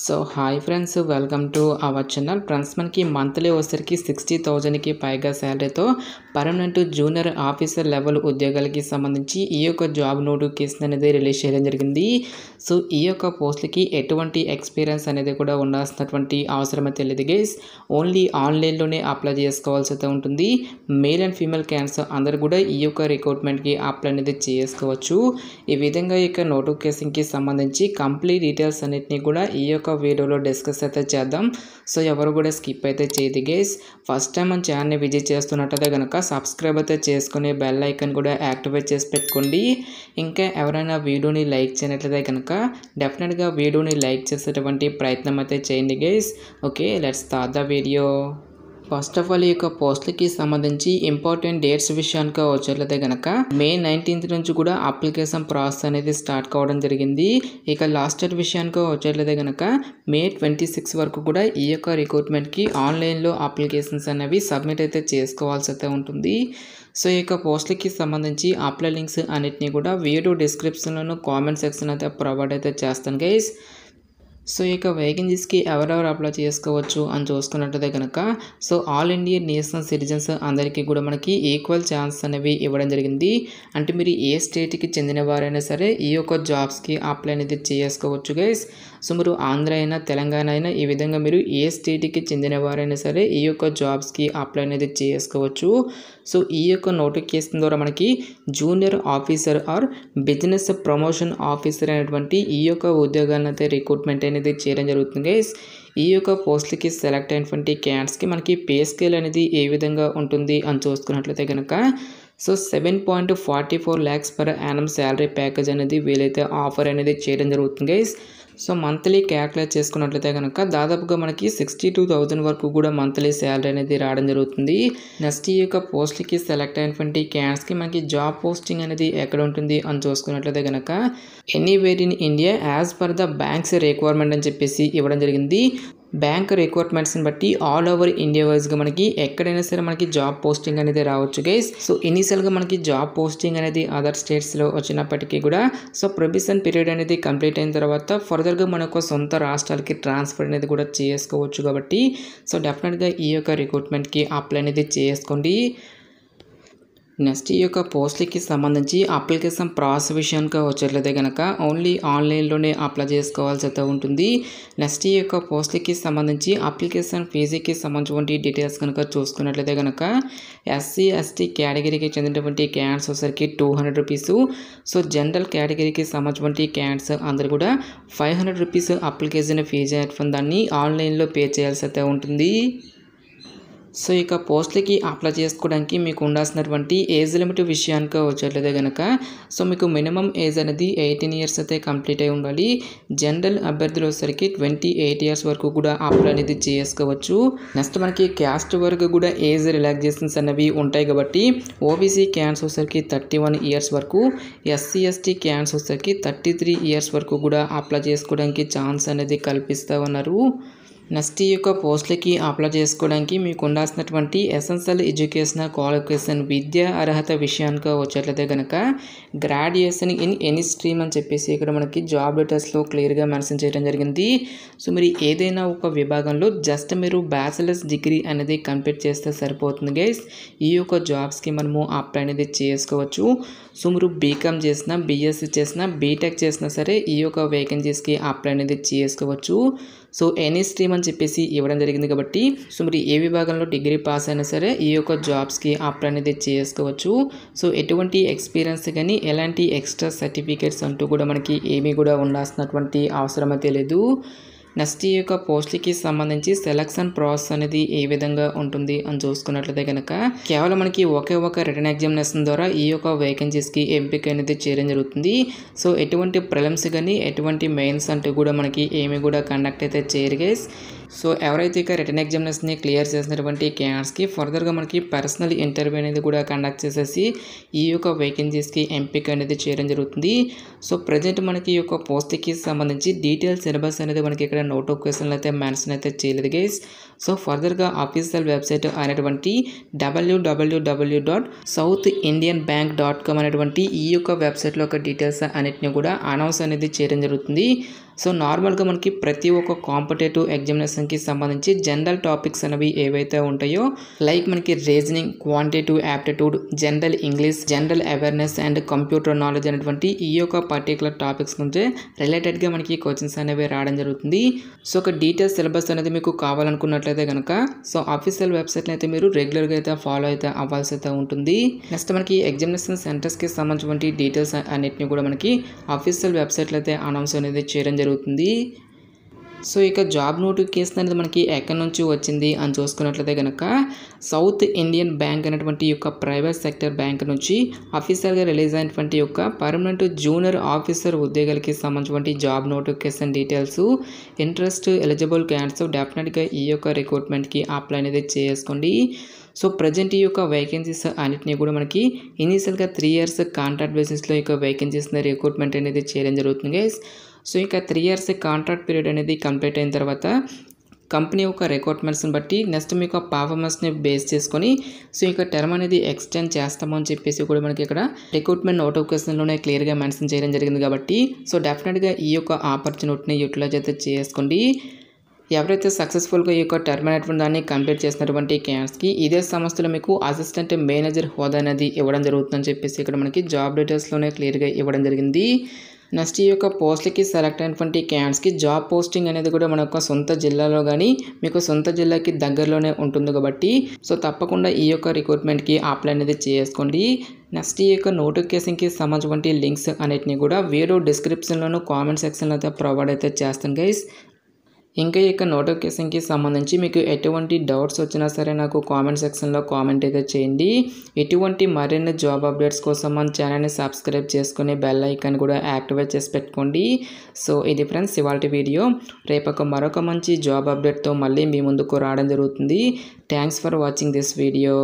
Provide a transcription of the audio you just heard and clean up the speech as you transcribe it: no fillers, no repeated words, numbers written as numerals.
So hi friends, welcome to our channel. Friends, మనకి monthly వచ్చేసరికి 60,000కి పైగా శాలరీతో పర్మనెంట్ జూనియర్ ఆఫీసర్ లెవెల్ ఉద్యోగాలకి సంబంధించి ఈ యొక్క జాబ్ నోటిఫికేషన్ అనేది రిలీజ్ చేయడం జరిగింది. సో ఈ యొక్క పోస్టులకి ఎటువంటి ఎక్స్పీరియన్స్ అనేది కూడా ఉండాల్సినటువంటి అవసరం అయితే లేదు గైస్. ఓన్లీ ఆన్లైన్లోనే అప్లై చేసుకోవాల్సి అయితే ఉంటుంది. మేల్ అండ్ ఫీమేల్ క్యాండిడేట్స్ అందరూ కూడా ఈ యొక్క రిక్రూట్మెంట్కి అప్లై అనేది చేసుకోవచ్చు. ఈ విధంగా ఈ యొక్క నోటిఫికేషన్కి సంబంధించి కంప్లీట్ డీటెయిల్స్ అన్నిటిని కూడా ఈ యొక్క వీడియోలో డిస్కస్ అయితే చేద్దాం. సో ఎవరు కూడా స్కిప్ అయితే చేయదు గైస్. ఫస్ట్ టైం మన ఛానల్ని విజిట్ చేస్తున్నట్టయితే కనుక సబ్స్క్రైబ్ అయితే చేసుకుని బెల్ ఐకాన్ కూడా యాక్టివేట్ చేసి పెట్టుకోండి. ఇంకా ఎవరైనా వీడియోని లైక్ చేయనట్లయితే కనుక డెఫినెట్గా వీడియోని లైక్ చేసేటువంటి ప్రయత్నం అయితే చేయండి guys. Okay, let's start the video. First of all ఈ యొక్క పోస్టులకి సంబంధించి ఇంపార్టెంట్ డేట్స్ విషయానికి వచ్చేట్లయితే కనుక May 19th నుంచి కూడా అప్లికేషన్ ప్రాసెస్ అనేది స్టార్ట్ కావడం జరిగింది. ఇక లాస్ట్ డేట్ విషయానికి వచ్చేట్లయితే కనుక May 26 వరకు కూడా ఈ యొక్క రిక్రూట్మెంట్కి ఆన్లైన్లో అప్లికేషన్స్ అనేవి సబ్మిట్ అయితే చేసుకోవాల్సి అయితే ఉంటుంది. సో ఈ యొక్క పోస్టులకి సంబంధించి అప్లై లింక్స్ అన్నిటిని కూడా వీడియో డిస్క్రిప్షన్లోను కామెంట్ సెక్షన్ అయితే ప్రొవైడ్ అయితే చేస్తాను గైస్. సో ఈ యొక్క వేకెన్సీస్కి ఎవరెవరు అప్లై చేసుకోవచ్చు అని చూసుకున్నట్టయితే కనుక so all India national citizens అందరికీ కూడా మనకి ఈక్వల్ ఛాన్స్ అనేవి ఇవ్వడం జరిగింది. అంటే మీరు ఏ స్టేట్కి చెందిన వారైనా సరే ఈ యొక్క జాబ్స్కి అప్లై అనేది చేసుకోవచ్చు గైస్. సో మీరు ఆంధ్ర అయినా తెలంగాణ అయినా ఈ విధంగా మీరు ఏ స్టేట్కి చెందిన వారైనా సరే ఈ యొక్క జాబ్స్కి అప్లై అనేది చేసుకోవచ్చు. సో ఈ యొక్క నోటిఫికేషన్ ద్వారా మనకి junior officer or business promotion officer అనేటువంటి ఈ యొక్క ఉద్యోగాలను అయితే రిక్రూట్మెంట్ అనేది చేయడం జరుగుతుంది గైస్. ఈ యొక్క పోస్టులకి సెలెక్ట్ అయినటువంటి క్యాండిడేట్స్కి మనకి పే స్కేల్ అనేది ఏ విధంగా ఉంటుంది అని చూసుకున్నట్లయితే కనుక so 7.44 lakhs per annum salary package అనేది వీలైతే ఆఫర్ అనేది చేయడం జరుగుతుంది గైస్. సో మంత్లీ క్యాల్కులేట్ చేసుకున్నట్లయితే కనుక దాదాపుగా మనకి 62,000 వరకు కూడా మంత్లీ శాలరీ అనేది రావడం జరుగుతుంది. నెక్స్ట్ ఈ యొక్క పోస్ట్కి సెలెక్ట్ అయినటువంటి క్యాండిడేట్స్కి మనకి జాబ్ పోస్టింగ్ అనేది ఎక్కడ ఉంటుంది అని చూసుకున్నట్లయితే కనుక anywhere in India as per the banks requirement అని చెప్పేసి ఇవ్వడం జరిగింది. బ్యాంక్ రిక్వైర్మెంట్స్ని బట్టి ఆల్ ఓవర్ ఇండియా వైజ్గా మనకి ఎక్కడైనా సరే మనకి జాబ్ పోస్టింగ్ అనేది రావచ్చు గైస్. సో ఇనీషియల్గా మనకి జాబ్ పోస్టింగ్ అనేది అదర్ స్టేట్స్లో వచ్చినప్పటికీ కూడా సో ప్రొబేషన్ పీరియడ్ అనేది కంప్లీట్ అయిన తర్వాత ఫర్దర్గా మనకు సొంత రాష్ట్రాలకి ట్రాన్స్ఫర్ అనేది కూడా చేసుకోవచ్చు. కాబట్టి సో డెఫినెట్గా ఈ యొక్క రిక్రూట్మెంట్కి అప్లై అనేది చేసుకోండి. నెక్స్ట్ ఈ యొక్క పోస్టులకి సంబంధించి అప్లికేషన్ ప్రాసెస్ విషయానికి వచ్చేట్లయితే కనుక ఓన్లీ ఆన్లైన్లోనే అప్లై చేసుకోవాల్సి అయితే ఉంటుంది. నెక్స్ట్ ఈ యొక్క పోస్టులకి సంబంధించి అప్లికేషన్ ఫీజుకి సంబంధించిన డీటెయిల్స్ కనుక చూసుకున్నట్లయితే కనుక SC/ST కేటగిరీకి చెందినటువంటి క్యాండిడేట్స్ వచ్చేసరికి 200 రూపీస్. సో జనరల్ కేటగిరీకి సంబంధించిన క్యాండిడేట్స్ అందరూ కూడా 500 రూపీస్ అప్లికేషన్ ఫీజు దాన్ని ఆన్లైన్లో పే చేయాల్సి అయితే ఉంటుంది. సో ఇక పోస్టులకి అప్లై చేసుకోవడానికి మీకు ఉండాల్సినటువంటి ఏజ్ లిమిట్ విషయానికి వచ్చేట్లయితే కనుక సో మీకు మినిమం ఏజ్ అనేది 18 years అయితే కంప్లీట్ అయి ఉండాలి. జనరల్ అభ్యర్థులు వచ్చేసరికి 28 years వరకు కూడా అప్లై అనేది చేసుకోవచ్చు. నెక్స్ట్ మనకి క్యాస్ట్ వరకు కూడా ఏజ్ రిలాక్సేషన్స్ అనేవి ఉంటాయి కాబట్టి OBC క్యాండిడేట్స్ వచ్చేసరికి 31 years వరకు, SC/ST క్యాండిడేట్స్ వచ్చేసరికి 33 years వరకు కూడా అప్లై చేసుకోవడానికి ఛాన్స్ అనేది కల్పిస్తూ ఉన్నారు. నెక్స్ట్ ఈ యొక్క పోస్టులకి అప్లై చేసుకోవడానికి మీకు ఉండాల్సినటువంటి ఎసెన్షియల్ ఎడ్యుకేషనల్ క్వాలిఫికేషన్ విద్యా అర్హత విషయానికి వచ్చేట్లయితే కనుక గ్రాడ్యుయేషన్ ఇన్ ఎనీ స్ట్రీమ్ అని చెప్పేసి ఇక్కడ మనకి జాబ్ డీటెయిల్స్లో క్లియర్గా మెన్షన్ చేయడం జరిగింది. సో మీరు ఏదైనా ఒక విభాగంలో జస్ట్ మీరు బ్యాచిలర్స్ డిగ్రీ అనేది కంప్లీట్ చేస్తే సరిపోతుంది గైస్. ఈ యొక్క జాబ్స్కి మనము అప్లై అనేది చేసుకోవచ్చు. సో మీరు బీకామ్ చేసినా, BSc చేసినా, బీటెక్ చేసినా సరే ఈ యొక్క వేకెన్సీస్కి అప్లై అనేది చేసుకోవచ్చు. సో ఎనీ స్ట్రీమ్ అని చెప్పేసి ఇవ్వడం జరిగింది కాబట్టి సో మీరు ఏ విభాగంలో డిగ్రీ పాస్ అయినా సరే ఈ యొక్క జాబ్స్కి అప్లై అనేది చేసుకోవచ్చు. సో ఎటువంటి ఎక్స్పీరియన్స్ కానీ ఎలాంటి ఎక్స్ట్రా సర్టిఫికేట్స్ అంటూ కూడా మనకి ఏమీ కూడా ఉండాల్సినటువంటి అవసరం అయితే లేదు. నెక్స్ట్ ఈ యొక్క పోస్టులకి సంబంధించి సెలక్షన్ ప్రాసెస్ అనేది ఏ విధంగా ఉంటుంది అని చూసుకున్నట్లయితే కనుక కేవలం మనకి ఒకే ఒక రిటన్ ఎగ్జామినేషన్ ద్వారా ఈ యొక్క వేకెన్సీస్కి ఎంపిక అనేది చేయడం జరుగుతుంది. సో ఎటువంటి ప్రిలిమ్స్ కానీ ఎటువంటి మెయిన్స్ అంటూ కూడా మనకి ఏమి కూడా కండక్ట్ అయితే చేయరు గైస్. సో ఎవరైతే ఇక రిటన్ ఎగ్జామినేషన్ని క్లియర్ చేసినటువంటి క్యాండిడేట్స్కి ఫర్దర్గా మనకి పర్సనల్ ఇంటర్వ్యూ అనేది కూడా కండక్ట్ చేసేసి ఈ యొక్క వేకెన్సీస్కి ఎంపిక అనేది చేయడం జరుగుతుంది. సో ప్రజెంట్ మనకి ఈ యొక్క పోస్ట్కి సంబంధించి డీటెయిల్ సిలబస్ అనేది మనకి ఇక్కడ నోటిఫికేషన్లు అయితే మెన్షన్ అయితే చేయలేదు గైస్. సో ఫర్దర్గా ఆఫీషియల్ వెబ్సైట్ అయినటువంటి www.southindianbank.com అనేటువంటి ఈ యొక్క వెబ్సైట్లో ఒక డీటెయిల్స్ అన్నిటిని కూడా అనౌన్స్ అనేది చేయడం జరుగుతుంది. సో నార్మల్గా మనకి ప్రతి ఒక్క కాంపిటేటివ్ ఎగ్జామినేషన్కి సంబంధించి జనరల్ టాపిక్స్ అనేవి ఏవైతే ఉంటాయో లైక్ మనకి reasoning, quantitative aptitude, general English, general awareness and computer knowledge అనేటువంటి ఈ యొక్క పర్టికులర్ టాపిక్స్ నుంచి రిలేటెడ్గా మనకి క్వశ్చన్స్ అనేవి రావడం జరుగుతుంది. సో ఒక డీటెయిల్ సిలబస్ అనేది మీకు కావాలనుకున్నట్లయితే కనుక సో ఆఫీషియల్ వెబ్సైట్ని అయితే మీరు రెగ్యులర్గా అయితే ఫాలో అయితే అవ్వాల్సి అయితే ఉంటుంది. నెక్స్ట్ మనకి ఎగ్జామినేషన్ సెంటర్స్కి సంబంధించిన డీటెయిల్స్ అన్నిటిని కూడా మనకి ఆఫీషియల్ వెబ్సైట్లో అయితే అనౌన్స్ అనేది చేయడం జరుగుతుంది. సో ఇక జాబ్ నోటిఫికేషన్ అనేది మనకి ఎక్కడి నుంచి వచ్చింది అని చూసుకున్నట్లయితే కనుక సౌత్ ఇండియన్ బ్యాంక్ అనేటువంటి యొక్క ప్రైవేట్ సెక్టర్ బ్యాంక్ నుంచి అఫీషియల్గా రిలీజ్ అయినటువంటి యొక్క పర్మనెంట్ జూనియర్ ఆఫీసర్ ఉద్యోగాలకి సంబంధించిన job notification details. Interest eligible candidates డెఫినెట్గా ఈ యొక్క రిక్రూట్మెంట్కి అప్లై అనేది చేసుకోండి. సో ప్రజెంట్ ఈ యొక్క వేకెన్సీస్ అన్నిటినీ కూడా మనకి ఇనీషియల్గా 3 years కాంట్రాక్ట్ బేసిస్లో ఈ యొక్క వేకెన్సీస్ రిక్రూట్మెంట్ అనేది చేయడం జరుగుతుంది గైస్. సో ఇక 3 years కాంట్రాక్ట్ పీరియడ్ అనేది కంప్లీట్ అయిన తర్వాత కంపెనీ యొక్క రిక్రూట్మెంట్స్ని బట్టి నెక్స్ట్ మీకు పర్ఫార్మెన్స్ని బేస్ చేసుకొని సో ఇక టర్మ్ అనేది ఎక్స్టెండ్ చేస్తామని చెప్పేసి కూడా మనకి ఇక్కడ రిక్రూట్మెంట్ నోటిఫికేషన్లోనే క్లియర్గా మెన్షన్ చేయడం జరిగింది కాబట్టి సో డెఫినెట్గా ఈ యొక్క ఆపర్చునిటీని యూటిలైజ్ అయితే చేసుకోండి. ఎవరైతే సక్సెస్ఫుల్గా ఈ యొక్క టర్మ్ అనేటువంటి దాన్ని కంప్లీట్ చేసినటువంటి క్యాండిడేట్స్కి ఇదే సంస్థలో మీకు అసిస్టెంట్ మేనేజర్ హోదా అనేది ఇవ్వడం జరుగుతుందని చెప్పేసి ఇక్కడ మనకి జాబ్ డీటెయిల్స్లోనే క్లియర్గా ఇవ్వడం జరిగింది. నెక్స్ట్ ఈ యొక్క పోస్ట్లకి సెలెక్ట్ అయినటువంటి క్యాండిడేట్స్కి జాబ్ పోస్టింగ్ అనేది కూడా మన యొక్క సొంత జిల్లాలో కానీ మీకు సొంత జిల్లాకి దగ్గరలోనే ఉంటుంది కాబట్టి సో తప్పకుండా ఈ యొక్క రిక్రూట్మెంట్కి అప్లై అనేది చేసుకోండి. నెక్స్ట్ ఈ యొక్క నోటిఫికేషన్కి సంబంధించిన లింక్స్ అన్నిటిని కూడా వీడియో డిస్క్రిప్షన్లోను కామెంట్ సెక్షన్లో అయితే ప్రొవైడ్ అయితే చేస్తాను గైస్. ఇంకా ఈ యొక్క నోటిఫికేషన్కి సంబంధించి మీకు ఎటువంటి డౌట్స్ వచ్చినా సరే నాకు కామెంట్ సెక్షన్లో కామెంట్ అయితే చేయండి. ఇటువంటి మరిన్ని జాబ్ అప్డేట్స్ కోసం మన ఛానల్ని సబ్స్క్రైబ్ చేసుకుని బెల్ ఐకాన్ కూడా యాక్టివేట్ చేసి పెట్టుకోండి. సో ఇది ఫ్రెండ్స్ ఇవాళ వీడియో. రేపు మరొక మంచి జాబ్ అప్డేట్తో మళ్ళీ మీ ముందుకు రావడం జరుగుతుంది. Thanks for watching this video.